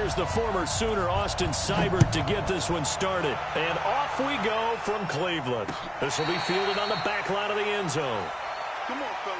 Here's the former Sooner, Austin Seibert, to get this one started. And off we go from Cleveland. This will be fielded on the back line of the end zone. Come on, fellas.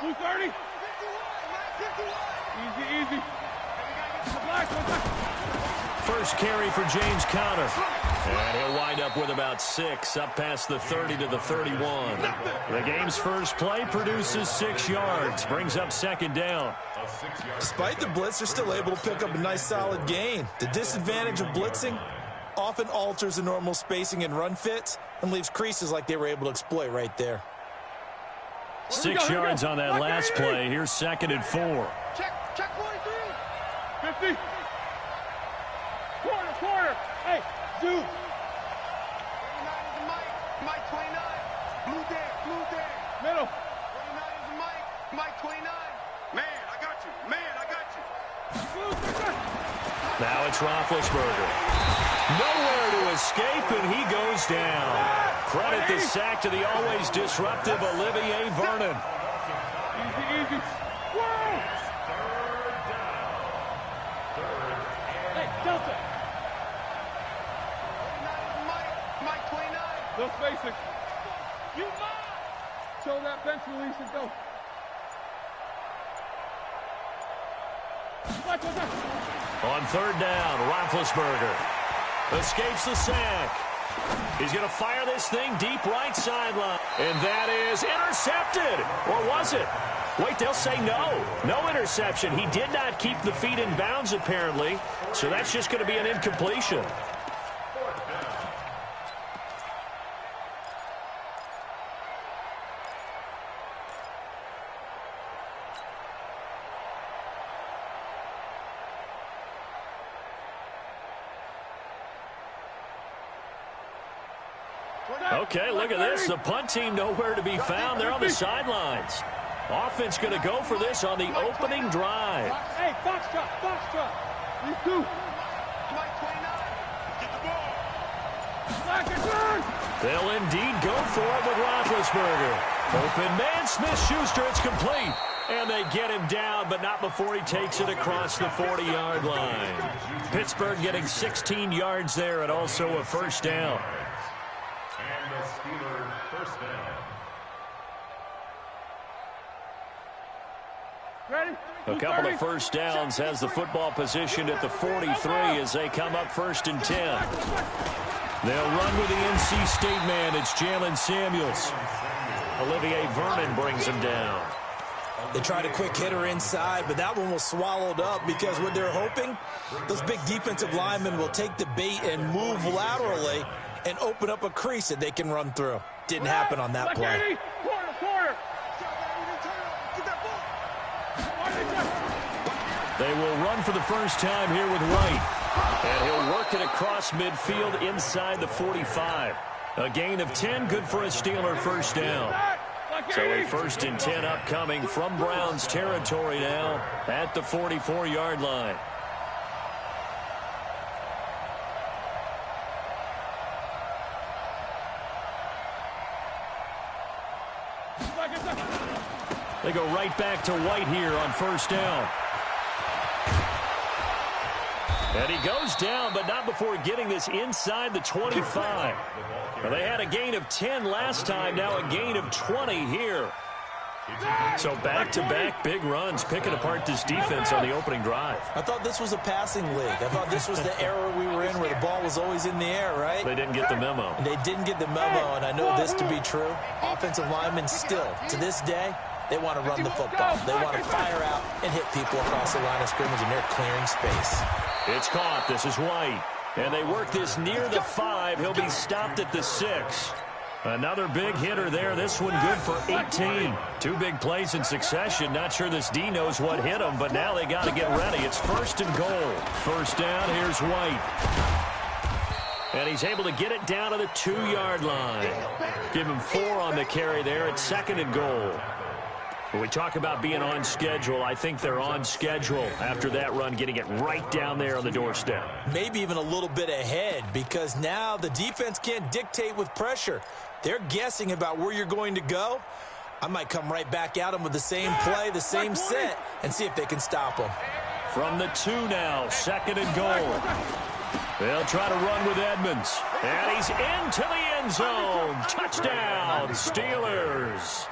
Blue 30. Easy. First carry for James Conner. And he'll wind up with about 6, up past the 30 to the 31. The game's first play produces 6 yards, brings up second down. Despite the blitz, they're still able to pick up a nice solid gain. The disadvantage of blitzing often alters the normal spacing and run fits and leaves creases like they were able to exploit right there. 6 yards on that last play. Here's 2nd and 4. Check 43. 50. Quarter. Hey, Zoo. 29 is the Mike 29. Blue there. Middle. 29 is the Mike 29. Man, I got you. Now it's Roethlisberger. Nowhere to escape, and he goes down. Credit the sack to the always disruptive Olivier Vernon. Easy. Whoa! Hey, Delta. 29 is Mike 29. Let's face it. You must show that bench release and go. On 3rd down, Roethlisberger escapes the sack. He's going to fire this thing deep right sideline. And that is intercepted. Or was it? Wait, they'll say no. No interception. He did not keep the feet in bounds, apparently. So that's just going to be an incompletion. Okay, look at this. The punt team nowhere to be found. They're on the sidelines. Offense going to go for this on the opening drive. Hey, foxtrot. You two. Mike 29. Get the ball. They'll indeed go for it with Roethlisberger. Open man, Smith-Schuster, it's complete. And they get him down, but not before he takes it across the 40-yard line. Pittsburgh getting 16 yards there and also a first down. And the Steelers first down. Ready? A couple of first downs has the football positioned at the 43 as they come up 1st and 10. They'll run with the NC State man. It's Jalen Samuels. Olivier Vernon brings him down. They tried a quick hitter inside, but that one was swallowed up because what they're hoping, those big defensive linemen will take the bait and move laterally and open up a crease that they can run through. Didn't happen on that play. Quarter. They will run for the first time here with White. And he'll work it across midfield inside the 45. A gain of 10, good for a Steeler first down. So a 1st and 10 upcoming from Browns territory now at the 44-yard line. They go right back to White here on first down. And he goes down, but not before getting this inside the 25. Well, they had a gain of 10 last time, now a gain of 20 here. So back-to-back big runs, picking apart this defense on the opening drive. I thought this was a passing league. I thought this was the era we were in where the ball was always in the air, right? They didn't get the memo. And they didn't get the memo, and I know this to be true. Offensive linemen still, to this day, they want to run the football. They want to fire out and hit people across the line of scrimmage, and they're clearing space. It's caught. This is White. And they work this near the 5. He'll be stopped at the 6. Another big hitter there. This one good for 18. 2 big plays in succession. Not sure this D knows what hit him, but now they got to get ready. It's 1st and goal. First down, here's White. And he's able to get it down to the 2-yard line. Give him 4 on the carry there at 2nd and goal. When we talk about being on schedule, I think they're on schedule after that run, getting it right down there on the doorstep. Maybe even a little bit ahead, because now the defense can't dictate with pressure. They're guessing about where you're going to go. I might come right back at them with the same play, the same set, and see if they can stop them. From the 2 now, 2nd and goal. They'll try to run with Edmonds. And he's into the end zone. Touchdown, Steelers.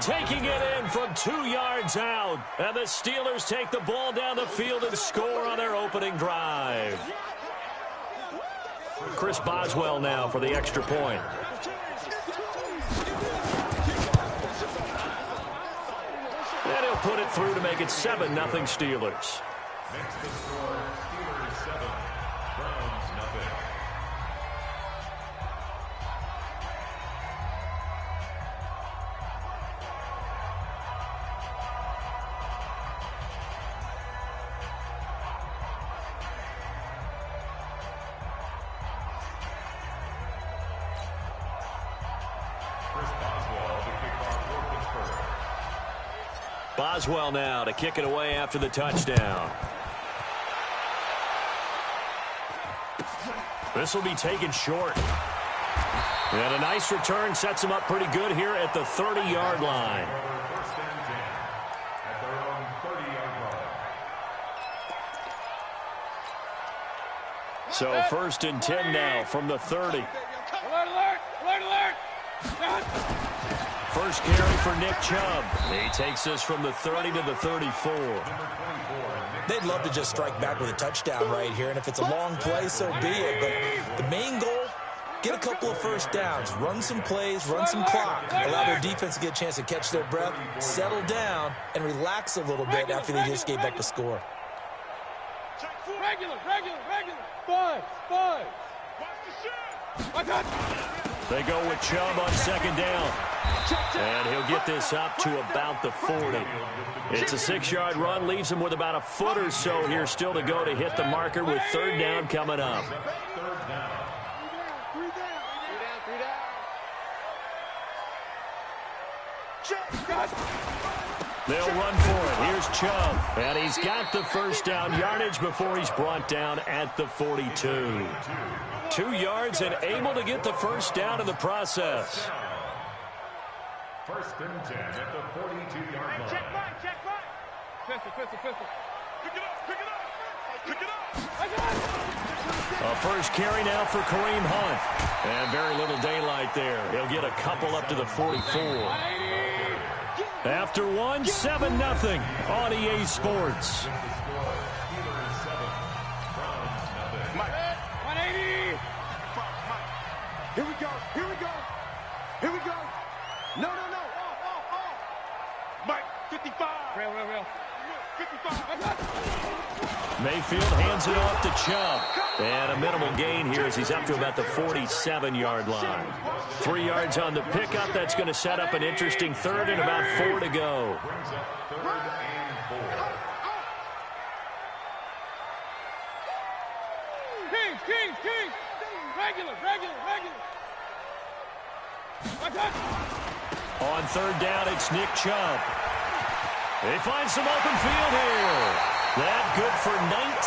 Taking it in from 2 yards out. And the Steelers take the ball down the field and score on their opening drive. Chris Boswell now for the extra point. And he'll put it through to make it 7-0 Steelers. Next to score, Steelers 7, Browns nothing. Chris Boswell, the kickoff for Pittsburgh. Boswell now to kick it away after the touchdown. This will be taken short. And a nice return sets him up pretty good here at the 30-yard line. First and 10 at their own 30-yard line. So 1st and 10 now from the 30. Alert, alert! Alert, alert! First carry for Nick Chubb. He takes this from the 30 to the 34. They'd love to just strike back with a touchdown right here, and if it's a long play, so be it. But the main goal, get a couple of first downs, run some plays, run some clock, allow their defense to get a chance to catch their breath, settle down, and relax a little bit after they just gave up a score. Regular. 5. They go with Chubb on 2nd down. And he'll get this up to about the 40. It's a 6-yard run, leaves him with about a foot or so here still to go to hit the marker with 3rd down coming up. They'll run for it. Here's Chubb. And he's got the first down yardage before he's brought down at the 42. 2 yards and able to get the first down in the process. First and 10 at the 42-yard line. Check back. Pistol. Pick it up. A first carry now for Kareem Hunt. And very little daylight there. He'll get a couple up to the 44. After one, 7-0 on EA Sports. Here we go. No. Mike, 55. Real. 55. Mayfield hands it off to Chubb. And a minimal gain here as he's up to about the 47-yard line. 3 yards on the pickup. That's going to set up an interesting third and about 4 to go. Brings up third and 4. Kings. Regular. On third down, it's Nick Chubb. They find some open field here. That good for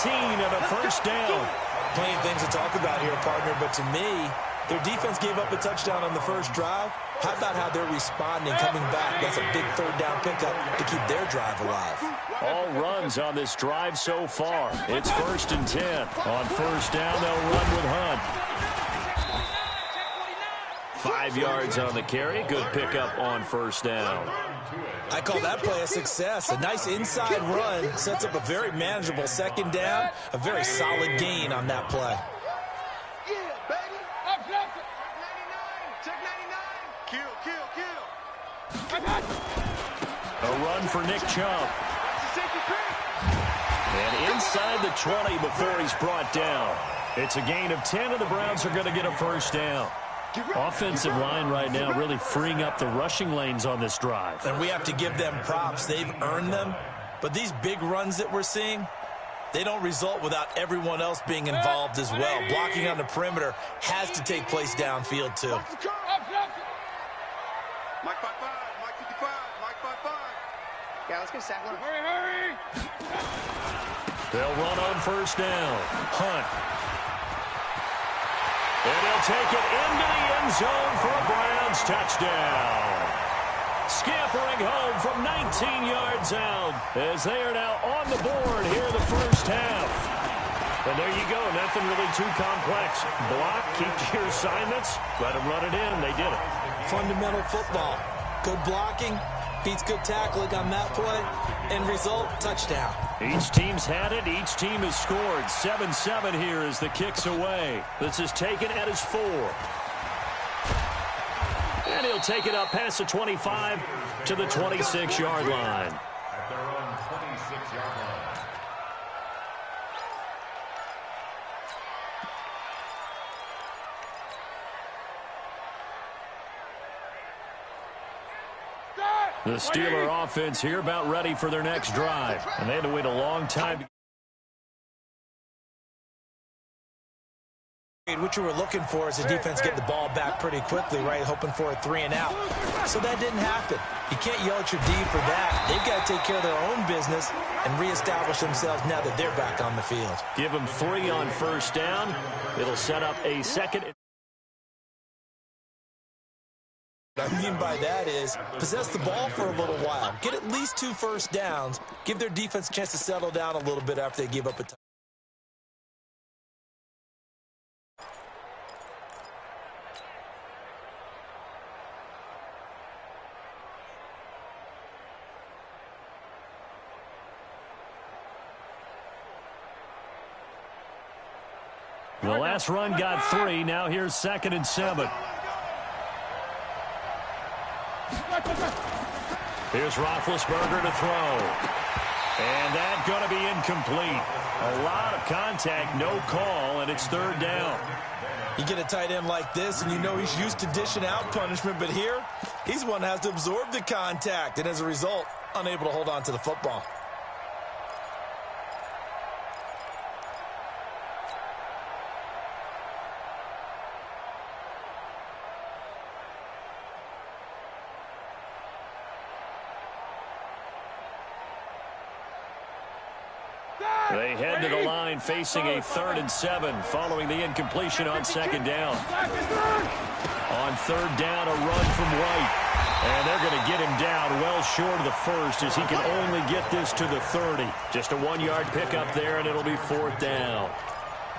19 and a first down. Plenty of things to talk about here, partner, but to me, their defense gave up a touchdown on the first drive. How about how they're responding, coming back? That's a big third down pickup to keep their drive alive. All runs on this drive so far. It's first and 10. On first down, they'll run with Hunt. 5 yards on the carry. Good pickup on first down. I call that play a success. A nice inside run sets up a very manageable second down. A very solid gain on that play. Yeah, baby. Up. Check 99. Kill. A run for Nick Chubb. And inside the 20 before he's brought down. It's a gain of 10, and the Browns are going to get a first down. Offensive line right now really freeing up the rushing lanes on this drive. And we have to give them props. They've earned them. But these big runs that we're seeing, they don't result without everyone else being involved as well. Blocking on the perimeter has to take place downfield, too. Mike 55. Mike 55. Yeah, let's get sack one. Hurry. They'll run on first down. Hunt. And he'll take it into the end zone for a Browns touchdown. Scampering home from 19 yards out as they are now on the board here in the first half. And there you go. Nothing really too complex. Block, keep to your assignments, let them run it in. They did it. Fundamental football. Good blocking beats good tackling on that play. End result, touchdown. Each team's had it. Each team has scored. 7-7 here as the kick's away. This is taken at his 4. And he'll take it up past the 25 to the 26-yard line. At their own 26-yard line. The Steeler offense here about ready for their next drive. And they had to wait a long time. What you were looking for is the defense get the ball back pretty quickly, right? Hoping for a 3 and out. So that didn't happen. You can't yell at your D for that. They've got to take care of their own business and reestablish themselves now that they're back on the field. Give them 3 on first down. It'll set up a second. What I mean by that is possess the ball for a little while. Get at least 2 first downs. Give their defense a chance to settle down a little bit after they give up a touchdown. The last run got 3. Now here's 2nd and 7. Here's Roethlisberger to throw. And that's going to be incomplete. A lot of contact, no call, and it's 3rd down. You get a tight end like this, and you know he's used to dishing out punishment, but here, he's one that has to absorb the contact, and as a result, unable to hold on to the football. They head to the line facing a 3rd and 7 following the incompletion on 2nd down. On 3rd down, a run from White. And they're going to get him down well short of the 1st as he can only get this to the 30. Just a 1-yard pickup there, and it'll be 4th down.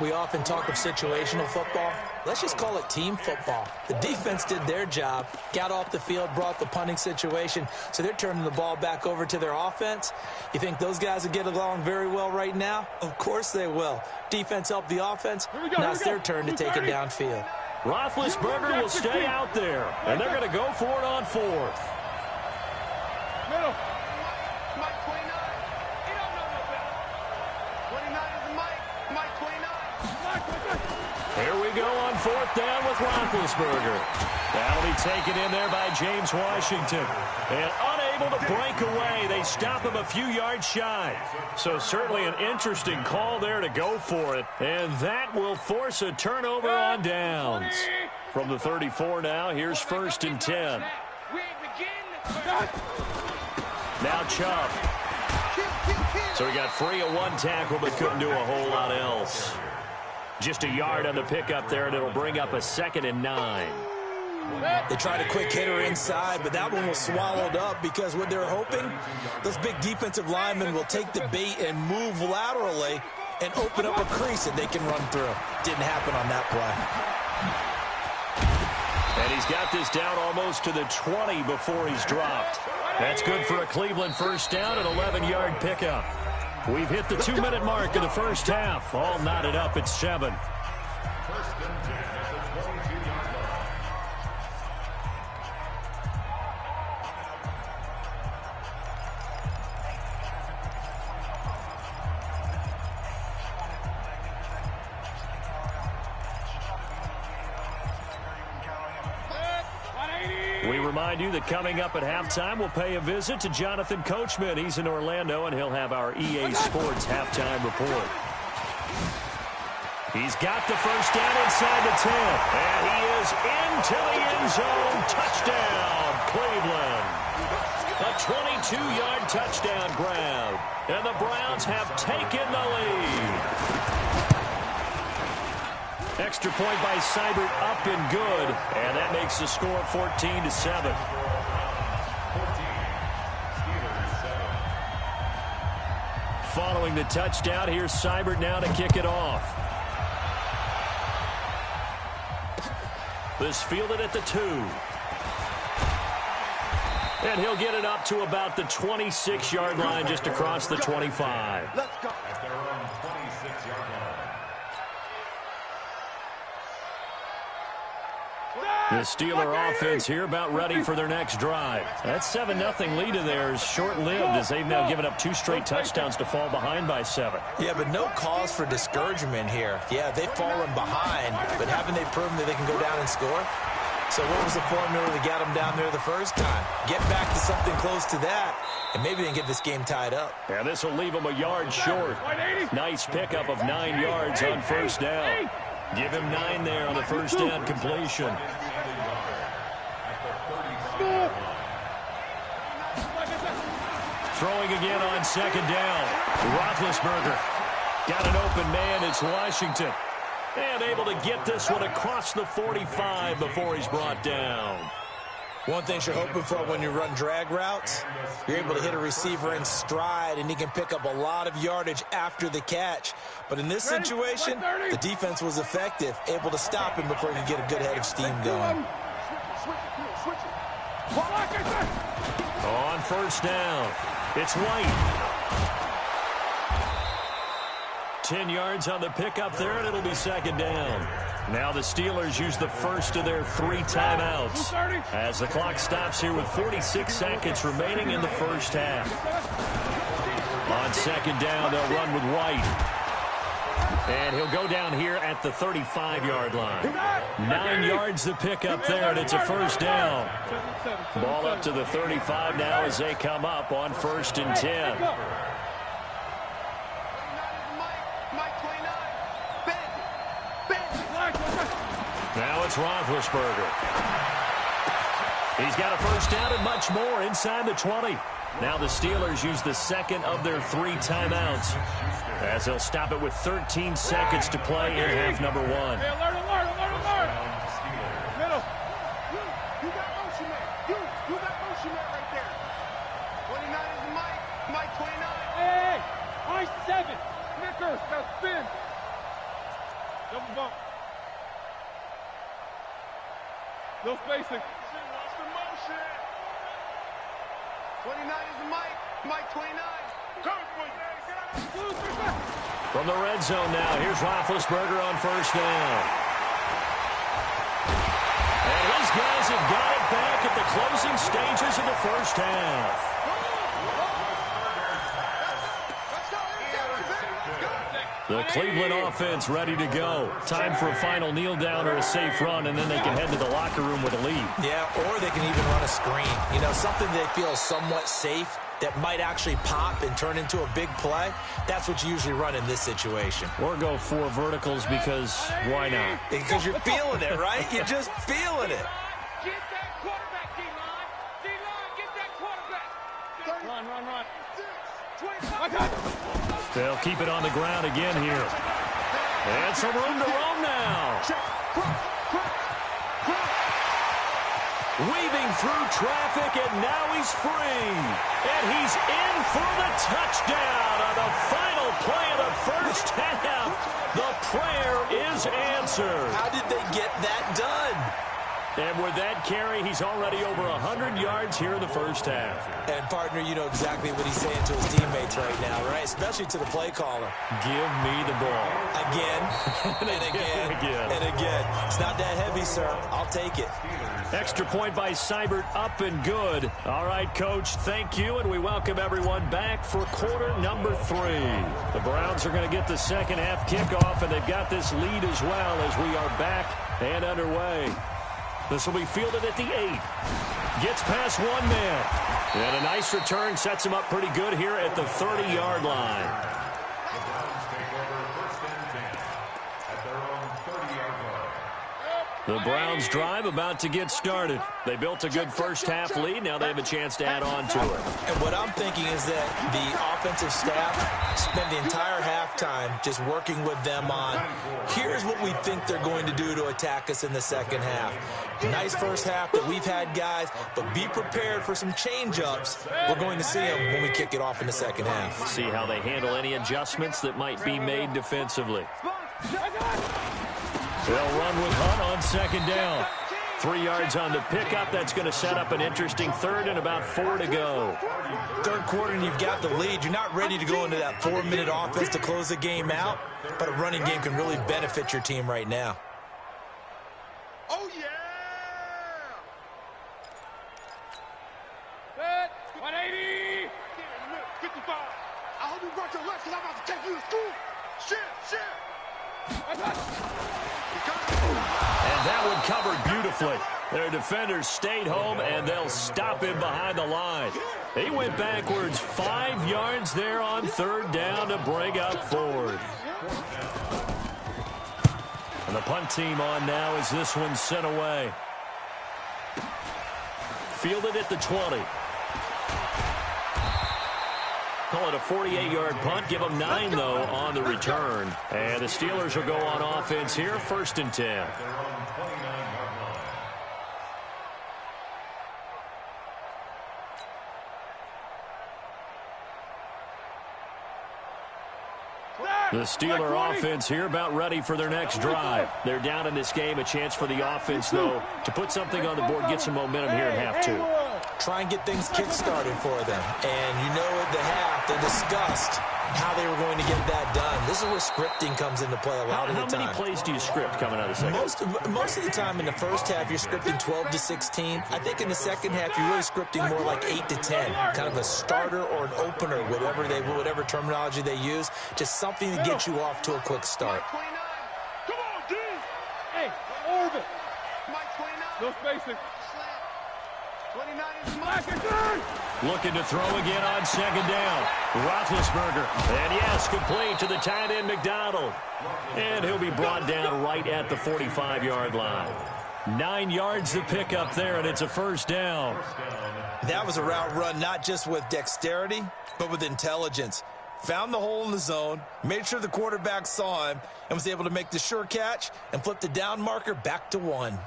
We often talk of situational football. Let's just call it team football. The defense did their job, got off the field, brought the punting situation, so they're turning the ball back over to their offense. You think those guys will get along very well right now? Of course they will. Defense helped the offense. Now it's their turn to take it downfield. Roethlisberger will stay out there, and they're going to go for it on 4th. Middle. Mike 29. He don't know no better. 29 is Mike. Mike 29. Here we go on 4th down with Roethlisberger. That'll be taken in there by James Washington. And unable to break away, they stop him a few yards shy. So certainly an interesting call there to go for it. And that will force a turnover on downs. From the 34 now, here's 1st and 10. Now Chubb. So he got free of 1 tackle but couldn't do a whole lot else. Just a yard on the pickup there, and it'll bring up a 2nd and 9. They tried a quick hitter inside, but that one was swallowed up because what they're hoping, those big defensive linemen will take the bait and move laterally and open up a crease that they can run through. Didn't happen on that play. And he's got this down almost to the 20 before he's dropped. That's good for a Cleveland 1st down, an 11-yard pickup. We've hit the 2-minute mark of the 1st half. All knotted up at 7. 1st and 10 at the 22-yard line. We remind you that coming up at halftime, we'll pay a visit to Jonathan Coachman. He's in Orlando, and he'll have our EA Sports halftime report. He's got the 1st down inside the 10. And he is into the end zone. Touchdown, Cleveland. A 22-yard touchdown grab. And the Browns have taken the lead. Extra point by Seibert up and good. And that makes the score 14-7. Following the touchdown, here's Seibert now to kick it off. This fielded at the 2. And he'll get it up to about the 26-yard line, just across the 25. Let's go. At their own 26-yard line. The Steeler offense here about ready for their next drive. That 7-0 lead of theirs short-lived as they've now given up 2 straight touchdowns to fall behind by 7. Yeah, but no cause for discouragement here. Yeah, they've fallen behind, but haven't they proven that they can go down and score? So what was the formula that got them down there the first time? Get back to something close to that, and maybe they can get this game tied up. And this will leave them a yard short. Nice pickup of 9 yards on 1st down. Give him 9 there on the 1st down completion. Throwing again on 2nd down. Roethlisberger got an open man. It's Washington. And able to get this one across the 45 before he's brought down. One thing you're hoping for when you run drag routes, you're able to hit a receiver in stride, and he can pick up a lot of yardage after the catch. But in this situation, the defense was effective, able to stop him before he could get a good head of steam going. On 1st down, it's White. 10 yards on the pickup there, and it'll be 2nd down. Now the Steelers use the first of their 3 timeouts as the clock stops here with 46 seconds remaining in the 1st half. On 2nd down, they'll run with White. And he'll go down here at the 35-yard line. 9 yards the pickup there, and it's a 1st down. Ball up to the 35 now as they come up on 1st and 10. Now it's Roethlisberger. He's got a first down and much more inside the 20. Now the Steelers use the second of their 3 timeouts as they'll stop it with 13 seconds to play in half number 1. Hey, alert. Middle. You got motion man. You got motion man right there. 29 is Mike 29. Hey, Mike 7. Snickers, now spin. Double bump. No spacing. Watch the motion. 29 is Mike 29. From the red zone now, here's Roethlisberger on first down. And his guys have got it back at the closing stages of the first half. The Cleveland offense ready to go. Time for a final kneel down or a safe run, and then they can head to the locker room with a lead. Yeah, or they can even run a screen. You know, something they feel somewhat safe that might actually pop and turn into a big play. That's what you usually run in this situation. Or go 4 verticals because why not? Because you're feeling it, right? You're just feeling it. Get that quarterback, D-line. D-line, get that quarterback. Run. 25. They'll keep it on the ground again here. And some room to roam now. Weaving through traffic, and now he's free. And he's in for the touchdown on the final play of the first half. The prayer is answered. How did they get that done? And with that carry, he's already over 100 yards here in the first half. And, partner, you know exactly what he's saying to his teammates right now, right? Especially to the play caller. Give me the ball. Again, and again, and again. It's not that heavy, sir. I'll take it. Extra point by Seibert, up and good. All right, Coach, thank you, and we welcome everyone back for quarter number 3. The Browns are going to get the second half kickoff, and they've got this lead as well as we are back and underway. This will be fielded at the 8. Gets past 1 man. And a nice return sets him up pretty good here at the 30-yard line. The Browns take over first and 10 at their own 30-yard line. The Browns drive about to get started. They built a good first half lead. Now they have a chance to add on to it. And what I'm thinking is that the offensive staff spent the entire halftime just working with them on, here's what we think they're going to do to attack us in the second half. Nice first half that we've had, guys, but be prepared for some change-ups. We're going to see them when we kick it off in the second half. See how they handle any adjustments that might be made defensively. They'll run with Hunt on second down. 3 yards on the pickup. That's going to set up an interesting third and about 4 to go. Third quarter and you've got the lead. You're not ready to go into that 4-minute offense to close the game out, but a running game can really benefit your team right now. Oh, yeah! Set. 180! 55. I hope you brought your left because I'm about to take you to school. Shit. And that one covered beautifully. Their defenders stayed home, and they'll stop him behind the line. He went backwards 5 yards there on third down to bring up fourth. And the punt team on now as this one's sent away. Fielded at the 20. Call it a 48-yard punt. Give them 9, though, on the return. And the Steelers will go on offense here, first and 10. Their own 29-yard line. The Steeler offense here about ready for their next drive. They're down in this game. A chance for the offense, though, to put something on the board, get some momentum here in half 2. Try and get things kick-started for them. And you know at the half, they discussed how they were going to get that done. This is where scripting comes into play a lot of the time. How many plays do you script coming out of the second? Most of the time in the first half, you're scripting 12 to 16. I think in the second half, you're really scripting more like 8 to 10. Kind of a starter or an opener, whatever terminology they use. Just something to get you off to a quick start. Come on, D! Hey, over! Mike 29. No spacing. 29 is Mike again! Looking to throw again on second down. Roethlisberger. And yes, complete to the tight end, McDonald. And he'll be brought down right at the 45-yard line. 9 yards to pick up there, and it's a first down. That was a route run not just with dexterity, but with intelligence. Found the hole in the zone, made sure the quarterback saw him, and was able to make the sure catch and flip the down marker back to 1.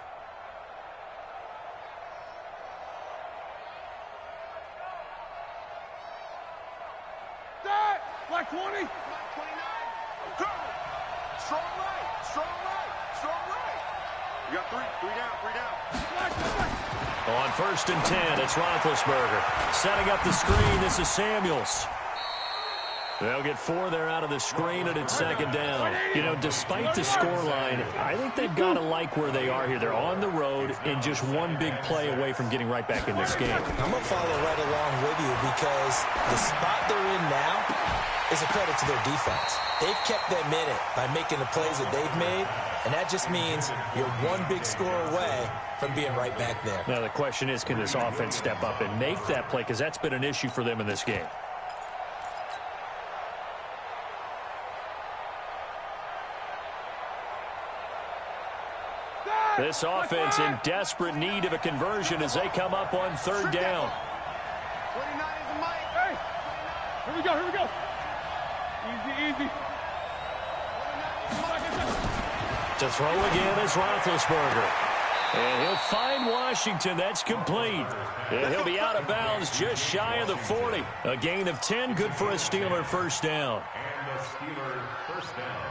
Black 20. Black 29. Go. Strong right. Strong right. Strong right. You got three down. On 1st and 10, it's Roethlisberger. Setting up the screen, this is Samuels. They'll get 4 there out of the screen, and it's 2nd down. You know, despite the scoreline, I think they've got to like where they are here. They're on the road and just one big play away from getting right back in this game. I'm going to follow right along with you because the spot they're in now is a credit to their defense. They've kept them in it by making the plays that they've made, and that just means you're one big score away from being right back there. Now, the question is, can this offense step up and make that play? Because that's been an issue for them in this game. This offense in desperate need of a conversion as they come up on 3rd down. 29 is the mic. Hey, here we go, here we go. Easy. To throw again is Roethlisberger. And he'll find Washington. That's complete. And he'll be out of bounds just shy of the 40. A gain of 10, good for a Steeler first down. And the Steelers first down.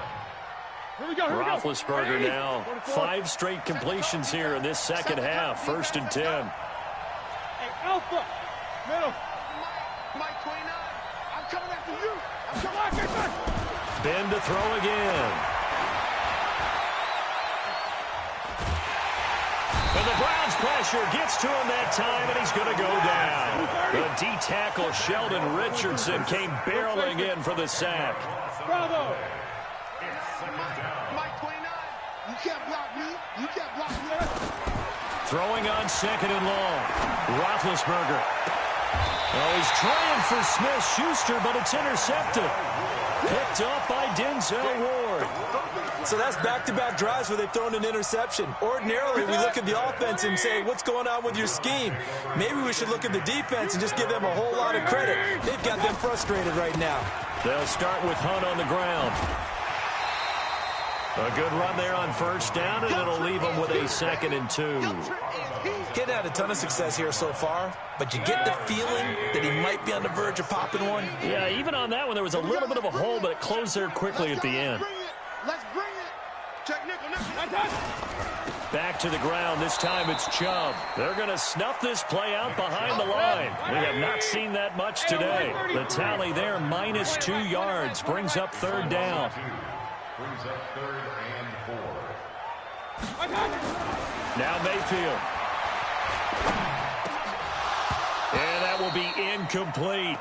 Here we go. Roethlisberger now 5 straight completions here in this second half. 1st and 10. Hey, Alpha. Middle. Mike 29. I'm coming after you. I'm coming after you. Ben to throw again. And the Browns pressure gets to him that time, and he's going to go down. The D-tackle Sheldon Richardson came barreling in for the sack. Bravo. Mike 29. You can't block me. You can't block me. Throwing on 2nd and long. Roethlisberger. Oh, he's trying for Smith-Schuster, but it's intercepted. Picked up by Denzel Ward. So that's back-to-back drives where they've thrown an interception. Ordinarily, we look at the offense and say, what's going on with your scheme? Maybe we should look at the defense and just give them a whole lot of credit. They've got them frustrated right now. They'll start with Hunt on the ground. A good run there on 1st down, and it'll leave them with a 2nd and 2. Getting had a ton of success here so far, but you get the feeling that he might be on the verge of popping one. Yeah, even on that one, there was a little bit of a hole, but it closed there quickly at the end. Let's bring it. Check nickel. Back to the ground. This time it's Chubb. They're going to snuff this play out behind the line. We have not seen that much today. The tally there, -2 yards, brings up 3rd down. Brings up 3rd and 4. Now Mayfield. And that will be incomplete.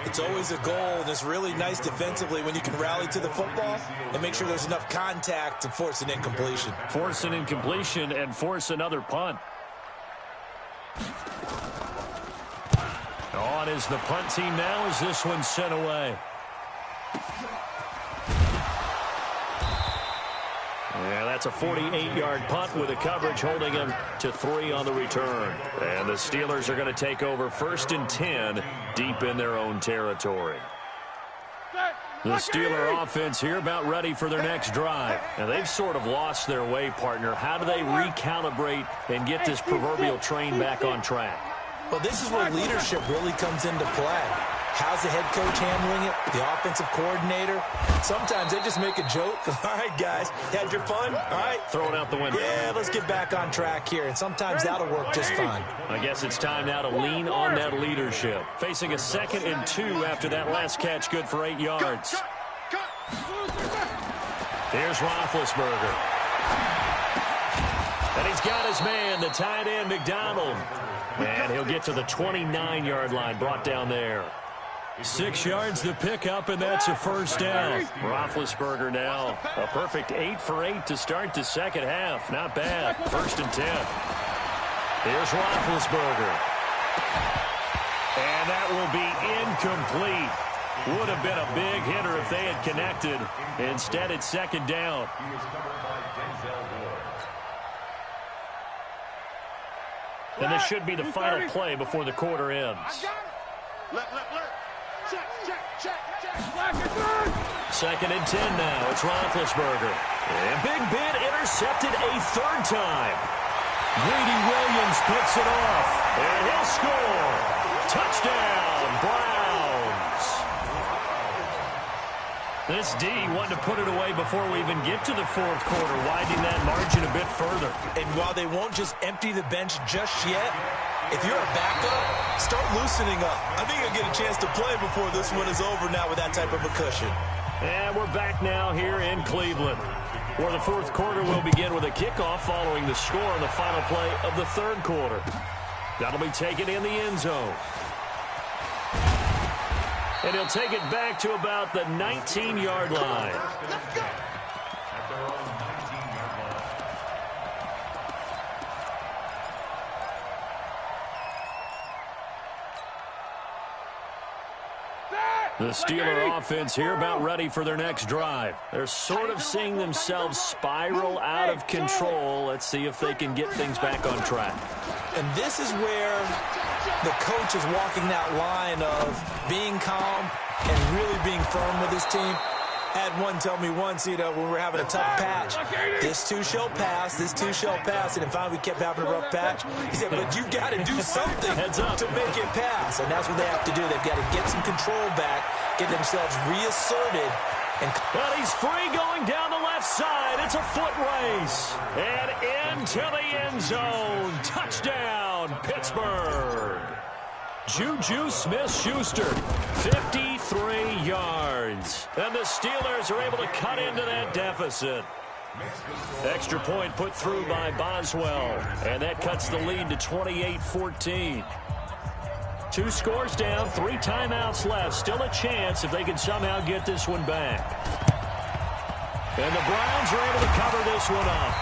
It's always a goal, and it's really nice defensively when you can rally to the football and make sure there's enough contact to force an incompletion. Force an incompletion and force another punt. On is the punt team now as this one's sent away. Yeah, that's a 48-yard punt with a coverage holding him to 3 on the return. And the Steelers are going to take over 1st and 10 deep in their own territory. The Steeler offense here about ready for their next drive. And they've sort of lost their way, partner. How do they recalibrate and get this proverbial train back on track? Well, this is where leadership really comes into play. How's the head coach handling it? The offensive coordinator? Sometimes they just make a joke. All right, guys, had your fun? All right. Throw it out the window. Yeah, let's get back on track here. And sometimes that'll work just fine. I guess it's time now to lean on that leadership. Facing a 2nd and 2 after that last catch, good for 8 yards. Here's Roethlisberger. And he's got his man, the tight end, McDonald. And he'll get to the 29-yard line, brought down there. 6 yards to pick up, and that's a 1st down. Roethlisberger now a perfect 8 for 8 to start the second half. Not bad. 1st and 10. Here's Roethlisberger. And that will be incomplete. Would have been a big hitter if they had connected. Instead, it's 2nd down. And this should be the final play before the quarter ends. Look. Check. Second and 10 now. It's Roethlisberger. And Big Ben intercepted a third time. Greedy Williams picks it off. And he'll score. Touchdown, Browns. This D wanted to put it away before we even get to the fourth quarter, widening that margin a bit further. And while they won't just empty the bench just yet, if you're a backup, start loosening up. I think you'll get a chance to play before this one is over now with that type of a cushion. And we're back now here in Cleveland, where the fourth quarter will begin with a kickoff following the score on the final play of the third quarter. That'll be taken in the end zone. And he'll take it back to about the 19-yard line. Let's go. At their own 19-yard line. The Steeler offense here about ready for their next drive. They're sort of seeing themselves spiral out of control. Let's see if they can get things back on track. And this is where the coach is walking that line of being calm and really being firm with his team. I had one tell me once, when we were having a tough patch, this too shall pass, and then finally we kept having a rough patch. He said, but you got to do something to make it pass, and that's what they have to do. They've got to get some control back, get themselves reasserted. Well, he's free going down the left side. It's a foot race. And into the end zone. Touchdown, Pittsburgh. Juju Smith-Schuster, 53 yards. And the Steelers are able to cut into that deficit. Extra point put through by Boswell. And that cuts the lead to 28-14. 2 scores down, 3 timeouts left. Still a chance if they can somehow get this one back. And the Browns are able to cover this one up.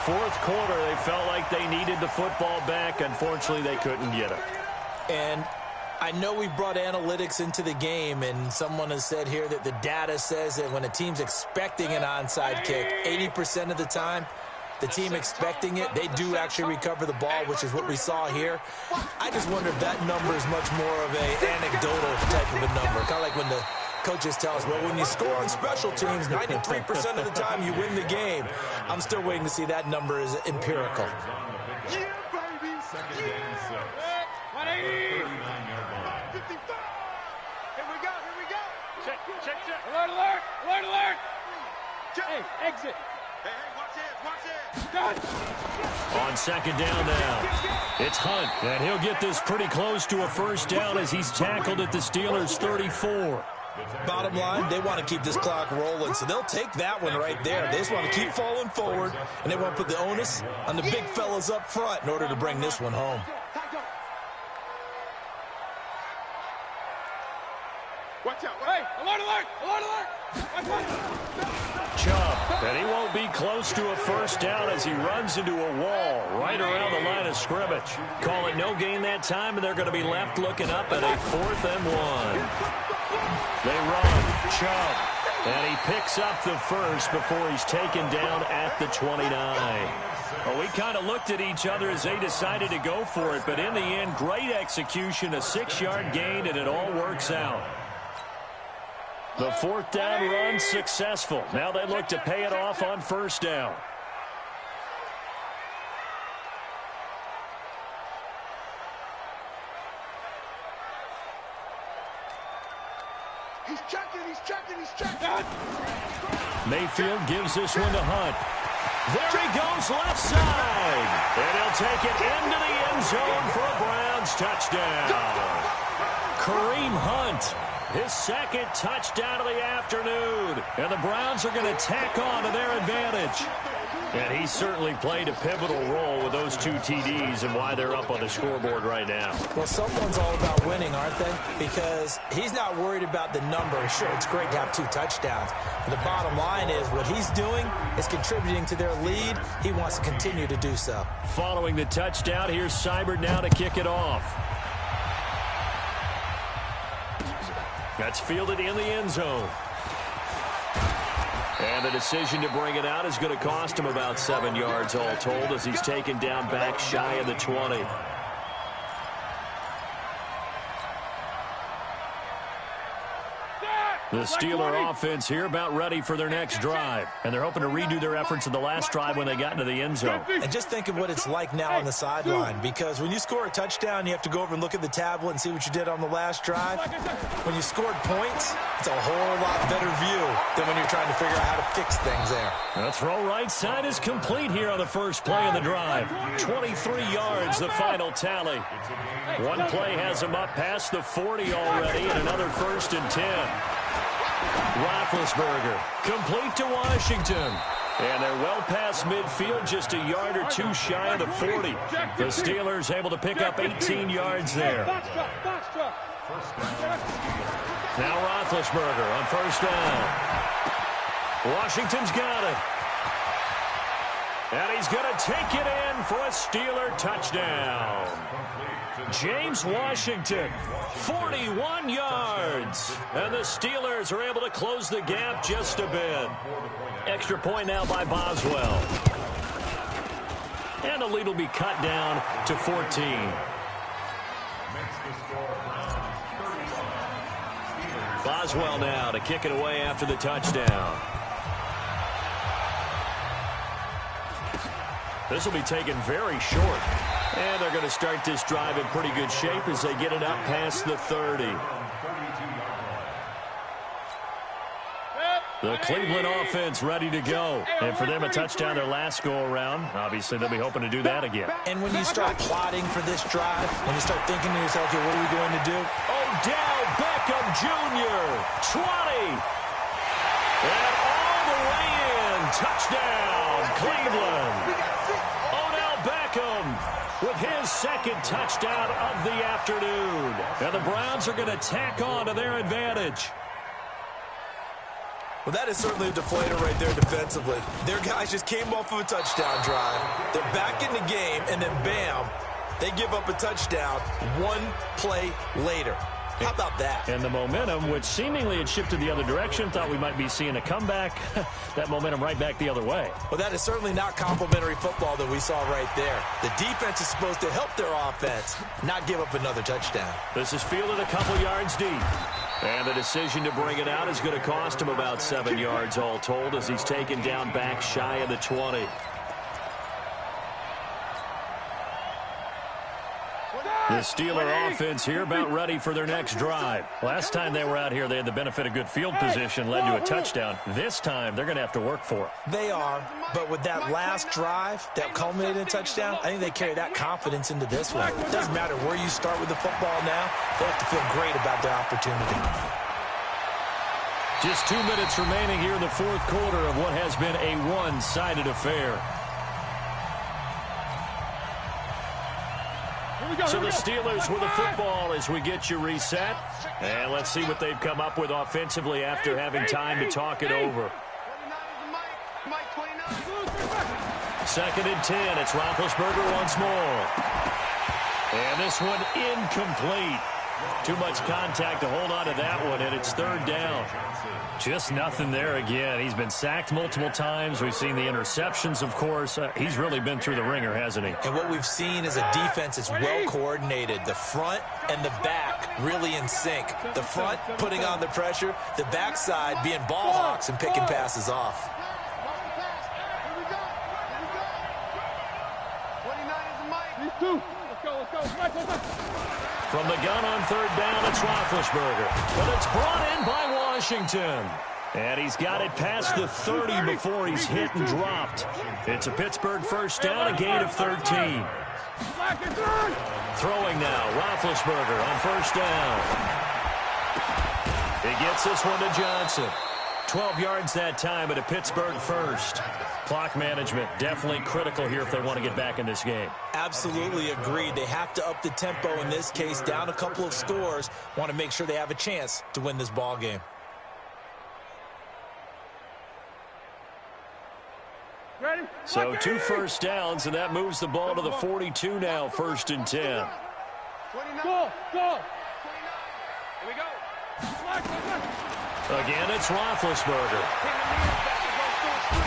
Fourth quarter, they felt like they needed the football back. Unfortunately, they couldn't get it. And I know we brought analytics into the game, and someone has said here that the data says that when a team's expecting an onside kick, 80% of the time, the team expecting it, they do actually recover the ball, which is what we saw here. I just wonder if that number is much more of an anecdotal type of a number. Kind of like when the coaches tell us, well, when you score on special teams, 93% of the time you win the game. I'm still waiting to see that number is empirical. Yeah, baby. Second and 6. 39-yard line. 55. Here we go. Check. Alert. Hey, exit. Hey, watch it. On second down now, it's Hunt, and he'll get this pretty close to a first down as he's tackled at the Steelers' 34. Bottom line, they want to keep this clock rolling, so they'll take that one right there. They just want to keep falling forward, and they want to put the onus on the big fellas up front in order to bring this one home. Watch out. Hey, alert. Chubb, and he won't be close to a first down as he runs into a wall right around the line of scrimmage. Call it no gain that time, and they're going to be left looking up at a 4th and 1. They run, Chubb, and he picks up the first before he's taken down at the 29. Well, we kind of looked at each other as they decided to go for it, but in the end, great execution, a 6-yard gain, and it all works out. The 4th down run successful. Now they look to pay it off on first down. He's checking. Mayfield gives this one to Hunt. There he goes left side. And he'll take it into the end zone for a Browns touchdown. Kareem Hunt, his second touchdown of the afternoon. And the Browns are going to tack on to their advantage. And he certainly played a pivotal role with those 2 TDs and why they're up on the scoreboard right now. Well, someone's all about winning, aren't they? Because he's not worried about the number. Sure, it's great to have 2 touchdowns. But the bottom line is what he's doing is contributing to their lead. He wants to continue to do so. Following the touchdown, here's Seibert now to kick it off. That's fielded in the end zone. And the decision to bring it out is going to cost him about 7 yards all told as he's taken down back shy of the 20. The Steeler offense here about ready for their next drive. And they're hoping to redo their efforts in the last drive when they got into the end zone. And just think of what it's like now on the sideline, because when you score a touchdown, you have to go over and look at the tablet and see what you did on the last drive. When you scored points, it's a whole lot better view than when you're trying to figure out how to fix things there. The throw right side is complete here on the first play of the drive. 23 yards, the final tally. One play has him up past the 40 already, and another 1st and 10. Roethlisberger, complete to Washington. And they're well past midfield, just a yard or two shy of the 40. The Steelers able to pick up 18 yards there. Now Roethlisberger on 1st down. Washington's got it. And he's going to take it in for a Steeler touchdown. James Washington, 41 yards. And the Steelers are able to close the gap just a bit. Extra point now by Boswell. And the lead will be cut down to 14. Boswell now to kick it away after the touchdown. This will be taken very short. And they're going to start this drive in pretty good shape as they get it up past the 30. The Cleveland offense ready to go. And for them, a touchdown their last go-around. Obviously, they'll be hoping to do that again. And when you start plotting for this drive, when you start thinking to yourself, okay, what are we going to do? Odell Beckham Jr., 20. And all the way in. Touchdown, Cleveland. Odell Beckham with his 2nd touchdown of the afternoon. And the Browns are going to tack on to their advantage. Well, that is certainly a deflator right there defensively. Their guys just came off of a touchdown drive. They're back in the game, and then bam, they give up a touchdown 1 play later. How about that? And the momentum, which seemingly had shifted the other direction, thought we might be seeing a comeback. That momentum right back the other way. Well, that is certainly not complimentary football that we saw right there. The defense is supposed to help their offense, not give up another touchdown. This is fielded a couple yards deep. And the decision to bring it out is going to cost him about 7 yards all told as he's taken down back shy of the 20. The Steeler offense here about ready for their next drive. Last time they were out here, they had the benefit of good field position, led to a touchdown. This time, they're going to have to work for it. They are, but with that last drive that culminated in a touchdown, I think they carry that confidence into this one. It doesn't matter where you start with the football now. They have to feel great about their opportunity. Just 2 minutes remaining here in the 4th quarter of what has been a one-sided affair. So the Steelers with the football as we get you reset. And let's see what they've come up with offensively after having time to talk it over. 2nd and 10. It's Roethlisberger once more. And this one incomplete. Too much contact to hold on to that one, and it's 3rd down. Just nothing there again. He's been sacked multiple times. We've seen the interceptions, of course. He's really been through the ringer, hasn't he? And what we've seen is a defense that's well coordinated. The front and the back really in sync. The front putting on the pressure. The backside being ball hawks and picking passes off. From the gun on 3rd down, it's Roethlisberger. But it's brought in by Washington. And he's got it past the 30 before he's hit and dropped. It's a Pittsburgh 1st down, a gain of 13. Throwing now, Roethlisberger on 1st down. He gets this one to Johnson. 12 yards that time at a Pittsburgh 1st. Clock management definitely critical here if they want to get back in this game. Absolutely agreed. They have to up the tempo in this case, down a couple of scores. Want to make sure they have a chance to win this ball game. So 2 first downs, and that moves the ball to the 42 now, 1st and 10. Go! Here we go. Again, it's Roethlisberger.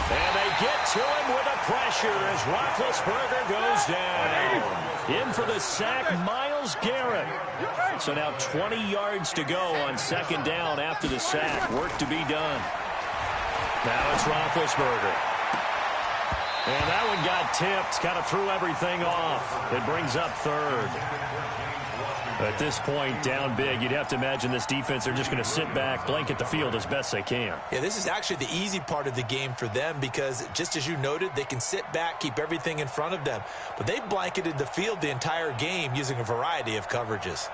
And they get to him with the pressure as Roethlisberger goes down. In for the sack, Myles Garrett. So now 20 yards to go on second down after the sack. Work to be done. Now it's Roethlisberger. And that one got tipped, kind of threw everything off. It brings up third. At this point, down big, you'd have to imagine this defense, they're just going to sit back, blanket the field as best they can. Yeah, this is actually the easy part of the game for them because, just as you noted, they can sit back, keep everything in front of them. But they've blanketed the field the entire game using a variety of coverages.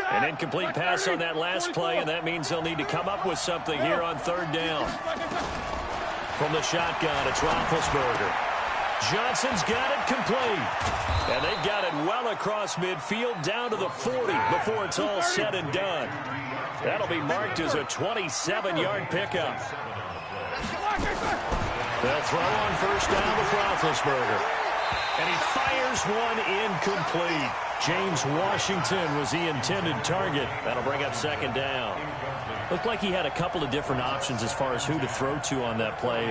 An incomplete pass on that last play, and that means they'll need to come up with something here on third down. From the shotgun, it's Roethlisberger. Johnson's got it complete. And they've got it well across midfield down to the 40 before it's all said and done. That'll be marked as a 27-yard pickup. They'll throw on first down with Roethlisberger. And he fires one incomplete. James Washington was the intended target. That'll bring up second down. Looked like he had a couple of different options as far as who to throw to on that play.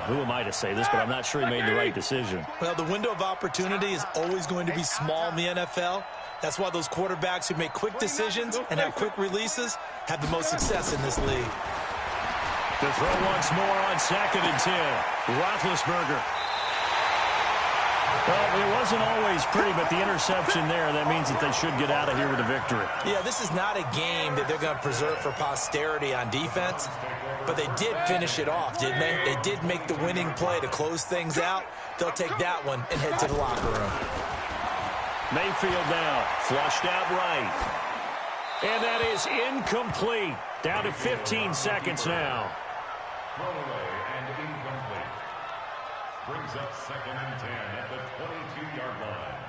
Who am I to say this, but I'm not sure he made the right decision. Well, the window of opportunity is always going to be small in the NFL. That's why those quarterbacks who make quick decisions and have quick releases have the most success in this league. To throw once more on second and 10. Roethlisberger. Well, it wasn't always pretty, but the interception there, that means that they should get out of here with a victory. Yeah, this is not a game that they're going to preserve for posterity on defense, but they did finish it off, didn't they? They did make the winning play to close things out. They'll take that one and head to the locker room. Mayfield now, flushed out right. And that is incomplete. Down to 15 seconds now. Throwaway and incomplete. Brings up second and 10 at the 22-yard line.